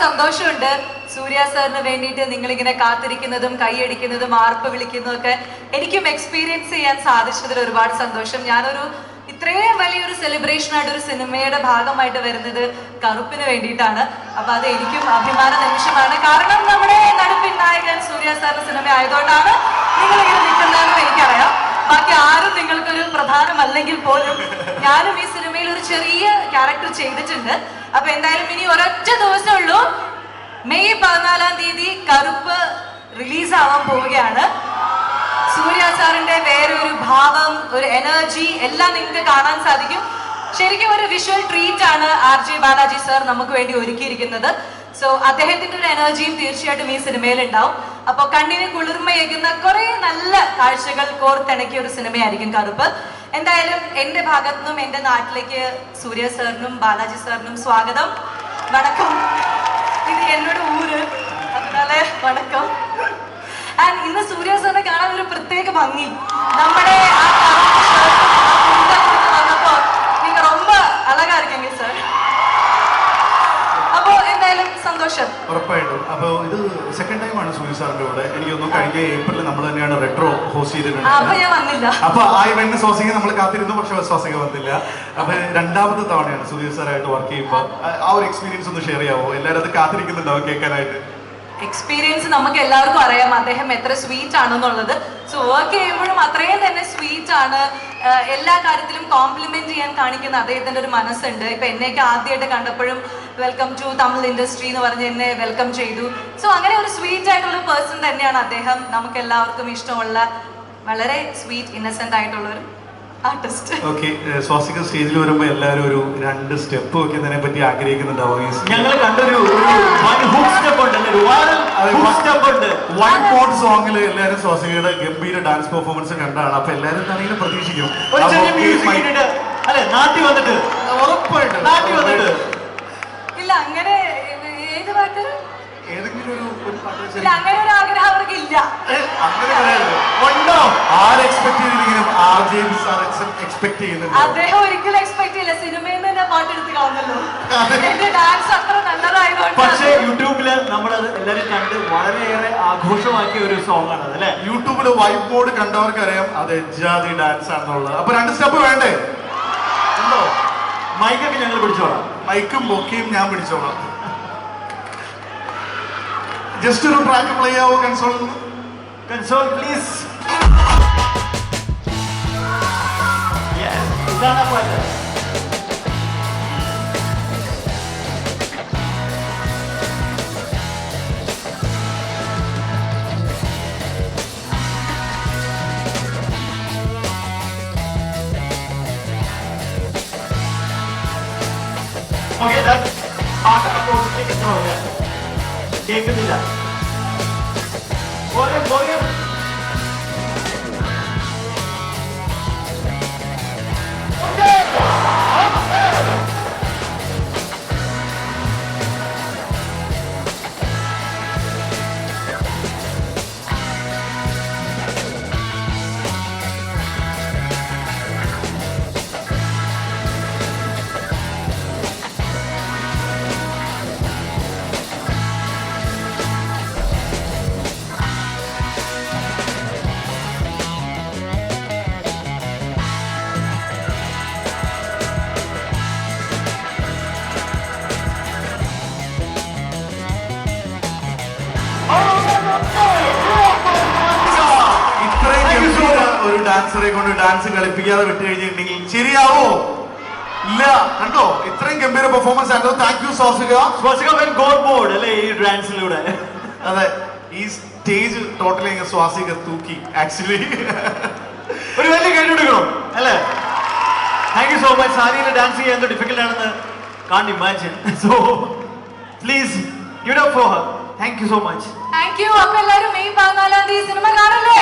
സന്തോഷമുണ്ട് സൂര്യ സാറിന് വേണ്ടിയിട്ട് നിങ്ങളിങ്ങനെ കാത്തിരിക്കുന്നതും കൈയടിക്കുന്നതും ആർപ്പ് വിളിക്കുന്നതും ഒക്കെ എനിക്കും എക്സ്പീരിയൻസ് ചെയ്യാൻ സാധിച്ചതിൽ ഒരുപാട് സന്തോഷം. ഞാനൊരു ഇത്രയും വലിയൊരു സെലിബ്രേഷൻ ആയിട്ട് ഒരു സിനിമയുടെ ഭാഗമായിട്ട് വരുന്നത് കറുപ്പിന് വേണ്ടിയിട്ടാണ്. അപ്പൊ അത് എനിക്കും അഭിമാന നിമിഷമാണ്. കാരണം നമ്മുടെ നടുപ്പിൻ നായകൻ സൂര്യ സാറിന്റെ സിനിമ ആയതുകൊണ്ടാണ് നിങ്ങളിങ്ങനെ നിൽക്കുന്നതെന്ന് എനിക്കറിയാം. ബാക്കി ആരും നിങ്ങൾക്കൊരു പ്രധാനമല്ലെങ്കിൽ പോലും ഞാനും ഈ സിനിമയിൽ ഒരു ചെറിയ ക്യാരക്ടർ ചെയ്തിട്ടുണ്ട്. അപ്പൊ എന്തായാലും ഇനി ഒരൊറ്റ ദിവസമേ ഉള്ളൂ. മെയ് 14-ാം തീയതി കറുപ്പ് റിലീസാവാൻ പോവുകയാണ്. സൂര്യ സാറിന്റെ വേറൊരു ഭാവം, ഒരു എനർജി എല്ലാം നിങ്ങൾക്ക് കാണാൻ സാധിക്കും. ശരിക്കും ഒരു വിഷ്വൽ ട്രീറ്റ് ആണ് RJ ബാലാജി സാർ നമുക്ക് വേണ്ടി ഒരുക്കിയിരിക്കുന്നത്. സോ അദ്ദേഹത്തിന്റെ ഒരു എനർജിയും തീർച്ചയായിട്ടും ഈ സിനിമയിൽ ഉണ്ടാവും. അപ്പൊ കണ്ണിന് കുളിർമയേകുന്ന കുറെ നല്ല കാഴ്ചകൾ കോർത്തിണക്കിയ ഒരു സിനിമയായിരിക്കും കറുപ്പ്. എന്തായാലും എന്റെ ഭാഗത്തു നിന്നും എന്റെ നാട്ടിലേക്ക് സൂര്യ സാറിനും ബാലാജി സാറിനും സ്വാഗതം. വണക്കം. ഇത് എന്നോട് ഊര്, അതിനാലെ വണക്കം. ആൻഡ് ഇന്ന് സൂര്യ സാറിനെ കാണാൻ ഒരു പ്രത്യേക ഭംഗി. നമ്മുടെ വന്നപ്പോ നിങ്ങൾ ரொம்ப അഴകാ இருக்கீங்க സാർ. അപ്പോ എന്തായാലും സന്തോഷം. ഉറപ്പായിട്ടും. അപ്പോൾ ഇത് സെക്കൻഡ് ടൈമാണ് സൂര്യ സാറിന്റെ കൂടെ. എനിക്കൊന്നും കഴിഞ്ഞ ഏപ്രിലിൽ നമ്മൾ തന്നെയാണ് റെട്രോ ഹോസ്റ്റ് ചെയ്തിട്ടുണ്ട്. അപ്പൊ ഞാൻ വന്നില്ല. അപ്പൊ ആ ഇവന്റ് സ്വാസിക നമ്മൾ കാത്തിരുന്നു, പക്ഷെ സ്വാസിക വന്നില്ല. അപ്പൊ രണ്ടാമത്തെ തവണയാണ് സൂര്യ സാറായിട്ട് വർക്ക് ചെയ്യുമ്പോൾ ആ ഒരു എക്സ്പീരിയൻസ് ഒന്ന് ഷെയർ ചെയ്യാവോ? എല്ലാവരും അത് കാത്തിരിക്കുന്നുണ്ടാവും കേൾക്കാനായിട്ട്. എക്സ്പീരിയൻസ് നമുക്ക് എല്ലാവർക്കും അറിയാം അദ്ദേഹം എത്ര സ്വീറ്റ് ആണെന്നുള്ളത്. സോ വർക്ക് ചെയ്യുമ്പോഴും അത്രയും തന്നെ സ്വീറ്റ് ആണ്. എല്ലാ കാര്യത്തിലും കോംപ്ലിമെന്റ് ചെയ്യാൻ കാണിക്കുന്ന അദ്ദേഹത്തിന്റെ ഒരു മനസ്സുണ്ട്. ഇപ്പൊ എന്നെയൊക്കെ ആദ്യമായിട്ട് കണ്ടപ്പോഴും വെൽക്കം ടു തമിഴ് ഇൻഡസ്ട്രി എന്ന് പറഞ്ഞ് എന്നെ വെൽക്കം ചെയ്തു. സോ അങ്ങനെ ഒരു സ്വീറ്റ് ആയിട്ടുള്ള പേഴ്സൺ തന്നെയാണ് അദ്ദേഹം. നമുക്ക് എല്ലാവർക്കും ഇഷ്ടമുള്ള വളരെ സ്വീറ്റ് ഇന്നസെന്റ് ആയിട്ടുള്ള ഒരു ആർട്ടിസ്റ്റ്. ഓക്കെ, സ്വാസിക സ്റ്റേജിൽ വരുമ്പോൾ എല്ലാവരും ഒരു 2 സ്റ്റെപ്പ് വെക്കുന്നതിനെ പറ്റി ആഗ്രഹിക്കുന്നുണ്ടാവും. ഞങ്ങൾ കണ്ടൊരു വൺ പോട്ട് സോങ്ങിൽ എല്ലാവരും സ്വാസികയുടെ ഗംഭീര ഡാൻസ് പെർഫോമൻസ് കണ്ടാണ്. അപ്പൊ എല്ലാവരും തന്നെ പ്രതീക്ഷിക്കും. നാട്ടി വന്നിട്ട് ഉറപ്പായിട്ട് നാട്ടി വന്നിട്ട് ഇല്ല അങ്ങനെ ഏത് പാട്ട് ഏതെങ്കിലും ഒരു പാട്ട് ഇല്ല, അങ്ങനെ ഒരു ആഗ്രഹം അവർക്ക് ഇല്ല. അങ്ങനെ പറയാനുള്ളൂ. ഉണ്ടോ? ആര് എക്സ്പെക്ട് ചെയ്തിരിക്കും? RJ സാർ എക്സ്പെക്ട് ചെയ്യുന്നുണ്ട്. അദ്ദേഹം ഒരിക്കലും എക്സ്പെക്ട് ചെയ്യില്ല. സിനിമയിൽ നിന്ന് തന്നെ പാട്ടെടുത്ത് കാണുമല്ലോ. എന്റെ ഡാൻസ് അത്ര നല്ലതായതുകൊണ്ട്. പക്ഷേ യൂട്യൂബില് നമ്മളത് എല്ലാവരും കണ്ട് വളരെയേറെ ആഘോഷമാക്കിയ ഒരു സോങ് ആണ് അല്ലേ? യൂട്യൂബില് വൈബ് ബോർഡ് കണ്ടവർക്ക് അറിയാം അത് എജാതി ഡാൻസ് ആണെന്നുള്ളത്. അപ്പൊ 2 സ്റ്റെപ്പ് വേണ്ടേ? ഉണ്ടോ? മൈക്കൊക്കെ ഞങ്ങൾ പിടിച്ചോളാം. മൈക്കും ബൊക്കയും ഞാൻ പിടിച്ചോളാം. ജസ്റ്റ് ഒരു ട്രാക്ക് പ്ലേ ആവോ കൺസോൾ? Console please. ഇതാണ് പാട്ട്. ഓക്കെ, കേൾക്കുന്നില്ല. ഒരു ഡാൻസറെ കൊണ്ട് ഡാൻസ് കളിപ്പിക്കാതെ വിട്ടു കഴിഞ്ഞിട്ടുണ്ടെങ്കിൽ ശരിയാവോ? ഇല്ല. കണ്ടോ, ഇത്രയും ഗംഭീര പെർഫോമൻസ് ആയിരുന്നു. Thank you Swasika. Swasika board അല്ലേ ഈ ഡാൻസിലൂടെ? അതെ, ഈ സ്റ്റേജ് ടോട്ടലി സ്വാസിക തൂക്കി. ആക്ച്വലി ഒരു വലിയ കൈ കൊടുക്കണം അല്ലേ? Thank you so much. സാരിയിൽ ഡാൻസ് ചെയ്യാൻ എന്തോ ഡിഫിക്കൽട്ട് ആണെന്ന് can't imagine. So please give it up for her. Thank you so much. Thank you. അപ്പൊ എല്ലാവരും മെയ് 14-ാം തീയതി സിനിമ കാണല്ലേ?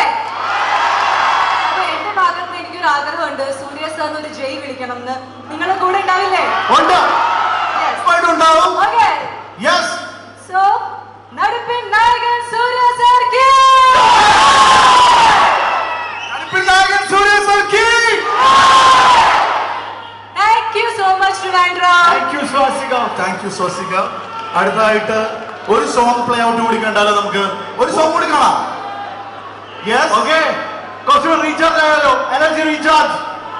അപ്പൊ എന്റെ ഭാഗത്ത് എനിക്കൊരു ആഗ്രഹമുണ്ട്, സൂര്യ സാറിന് ഒരു ജയ് വിളിക്കണം എന്ന്. നിങ്ങളുടെ കൂടെ ഉണ്ടാവില്ലേ? ഉണ്ടാവും. ഓക്കെ. യെസ്. സോ നടുപ്പിൻ നായകൻ സൂര്യ സാർ കി Thank you so much, Trivandrum. Thank you, Swastika. Thank you, Swastika. അടുത്തതായിട്ട് ഒരു സോങ് പ്ലേ ഔട്ട് കൂടി കണ്ടാലോ നമുക്ക്? ഒരു സോങ് കൂടി കാണാം. Yes, okay. കുറച്ചുകൂടി റീചാർജ് ആയാലോ? Energy recharge.